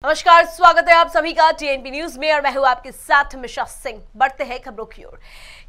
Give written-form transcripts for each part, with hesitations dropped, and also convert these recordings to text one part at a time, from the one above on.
नमस्कार, स्वागत है आप सभी का टीएनपी न्यूज में और मैं हूं आपके साथ मिशा सिंह। बढ़ते हैं खबरों की ओर।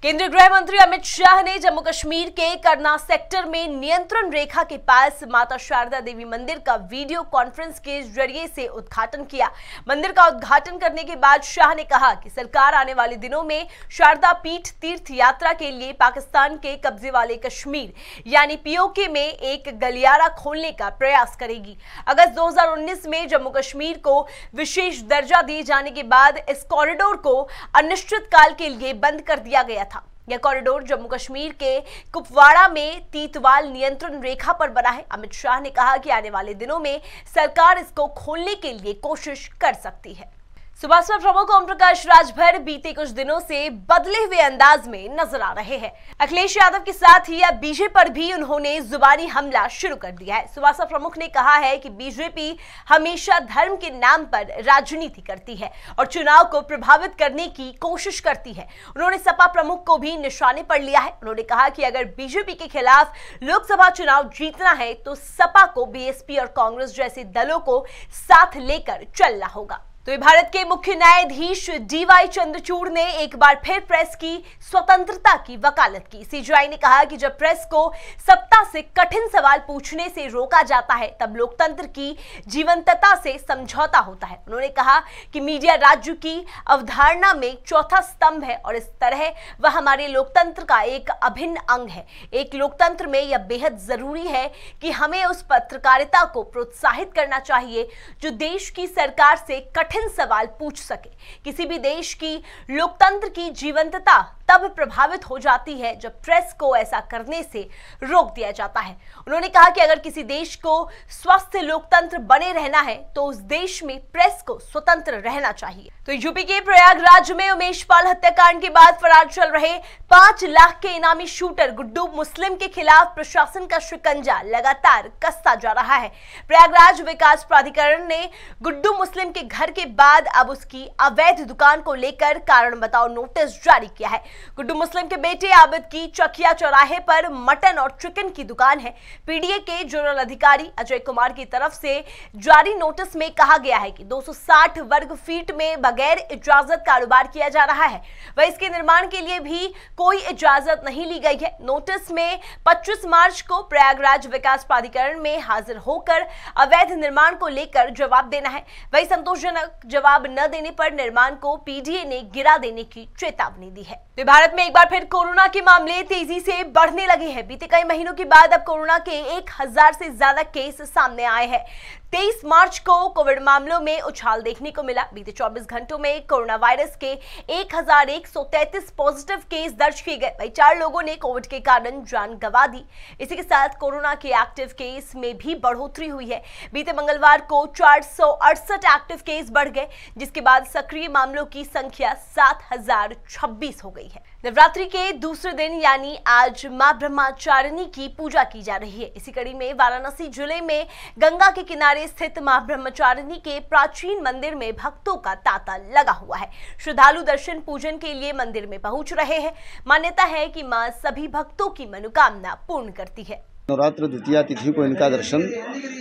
केंद्रीय गृह मंत्री अमित शाह ने जम्मू कश्मीर के करना सेक्टर में नियंत्रण रेखा के पास माता शारदा देवी मंदिर का वीडियो कॉन्फ्रेंस के जरिए से उद्घाटन किया। मंदिर का उद्घाटन करने के बाद शाह ने कहा कि सरकार आने वाले दिनों में शारदा पीठ तीर्थ यात्रा के लिए पाकिस्तान के कब्जे वाले कश्मीर यानी पीओके में एक गलियारा खोलने का प्रयास करेगी। अगस्त 2019 में जम्मू कश्मीर को विशेष दर्जा दिए जाने के बाद इस कॉरिडोर को अनिश्चित काल के लिए बंद कर दिया गया था। यह कॉरिडोर जम्मू कश्मीर के कुपवाड़ा में तीतवाल नियंत्रण रेखा पर बना है। अमित शाह ने कहा कि आने वाले दिनों में सरकार इसको खोलने के लिए कोशिश कर सकती है। सुभाष प्रमुख ओम प्रकाश राजभर बीते कुछ दिनों से बदले हुए अंदाज में नजर आ रहे हैं। अखिलेश यादव के साथ ही अब बीजेपी पर भी उन्होंने जुबानी हमला शुरू कर दिया है। सुभाष प्रमुख ने कहा है कि बीजेपी हमेशा धर्म के नाम पर राजनीति करती है और चुनाव को प्रभावित करने की कोशिश करती है। उन्होंने सपा प्रमुख को भी निशाने पर लिया है। उन्होंने कहा कि अगर बीजेपी के खिलाफ लोकसभा चुनाव जीतना है तो सपा को बीएसपी और कांग्रेस जैसे दलों को साथ लेकर चलना होगा। तो भारत के मुख्य न्यायाधीश डीवाई चंद्रचूड़ ने एक बार फिर प्रेस की स्वतंत्रता की वकालत की। सीजेआई ने कहा कि जब प्रेस को सत्ता से कठिन सवाल पूछने से रोका जाता है तब लोकतंत्र की जीवंतता से समझौता होता है। उन्होंने कहा कि मीडिया राज्य की अवधारणा में चौथा स्तंभ है और इस तरह वह हमारे लोकतंत्र का एक अभिन्न अंग है। एक लोकतंत्र में यह बेहद जरूरी है कि हमें उस पत्रकारिता को प्रोत्साहित करना चाहिए जो देश की सरकार से कठिन सवाल पूछ सके। किसी भी देश की लोकतंत्र की जीवंतता तब प्रभावित हो जाती है जब प्रेस को ऐसा करने से रोक दिया जाता है। उन्होंने कहा कि अगर किसी देश को स्वस्थ लोकतंत्र बने रहना है तो उस देश में प्रेस को स्वतंत्र रहना चाहिए। तो यूपी के प्रयागराज में उमेश पाल हत्याकांड के बाद फरार चल रहे 5 लाख के इनामी शूटर गुड्डू मुस्लिम के खिलाफ प्रशासन का शिकंजा लगातार कसता जा रहा है। प्रयागराज विकास प्राधिकरण ने गुड्डू मुस्लिम के घर के बाद अब उसकी अवैध दुकान को लेकर कारण बताओ नोटिस जारी किया है। गुड्डू मुस्लिम के बेटे आबिद की चकिया चौराहे पर मटन और चिकन की दुकान है। पीडीए के जोनल अधिकारी अजय कुमार की तरफ से जारी नोटिस में कहा गया है कि 260 वर्ग फीट में बगैर इजाजत कारोबार किया जा रहा है। वह इसके निर्माण के लिए भी कोई इजाजत नहीं ली गई है। नोटिस में 25 मार्च को प्रयागराज विकास प्राधिकरण में हाजिर होकर अवैध निर्माण को लेकर जवाब देना है। वही संतोषजनक जवाब न देने पर निर्माण को पीडीए ने गिरा देने की चेतावनी दी है। भारत में एक बार फिर कोरोना के मामले तेजी से बढ़ने लगे हैं। बीते कई महीनों के बाद अब कोरोना के 1000 से ज्यादा केस सामने आए हैं। 23 मार्च को कोविड मामलों में उछाल देखने को मिला। बीते 24 घंटों में कोरोना वायरस के 1133 पॉजिटिव केस दर्ज किए गए। वही 4 लोगों ने कोविड के कारण जान गंवा दी। इसी के साथ कोरोना के एक्टिव केस में भी बढ़ोतरी हुई है। बीते मंगलवार को 468 एक्टिव केस बढ़ गए, जिसके बाद सक्रिय मामलों की संख्या 7026 हो गई है। नवरात्रि के दूसरे दिन यानी आज मां ब्रह्मचारिणी की पूजा की जा रही है। इसी कड़ी में वाराणसी जिले में गंगा के किनारे स्थित मां ब्रह्मचारिणी के प्राचीन मंदिर में भक्तों का तांता लगा हुआ है। श्रद्धालु दर्शन पूजन के लिए मंदिर में पहुंच रहे हैं। मान्यता है कि मां सभी भक्तों की मनोकामना पूर्ण करती है। नवरात्र द्वितीया तिथि को इनका दर्शन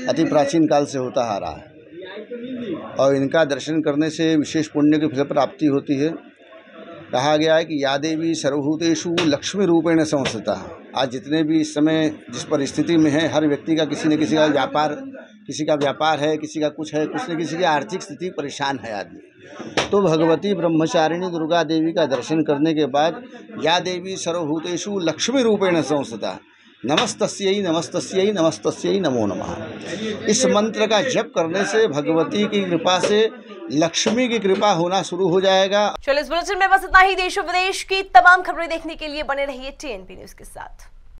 अति प्राचीन काल से होता आ रहा है और इनका दर्शन करने से विशेष पुण्य की फल प्राप्ति होती है। कहा गया है कि या देवी सर्वभूतेषु लक्ष्मी रूपेण संस्थिता। आज जितने भी इस समय जिस परिस्थिति में है, हर व्यक्ति का किसी न किसी का व्यापार है, किसी का कुछ है, कुछ न किसी की आर्थिक स्थिति परेशान है आदमी। तो भगवती ब्रह्मचारिणी दुर्गा देवी का दर्शन करने के बाद या देवी सर्वभूतेषु लक्ष्मी रूपेण संस्थिता नमस्तस्यै नमस्तस्यै नमस्तस्यै नमो नमः। इस मंत्र का जप करने से भगवती की कृपा से लक्ष्मी की कृपा होना शुरू हो जाएगा। चलो इस बुलेटिन में बस इतना ही। देश और विदेश की तमाम खबरें देखने के लिए बने रहिए टीएनपी न्यूज के साथ।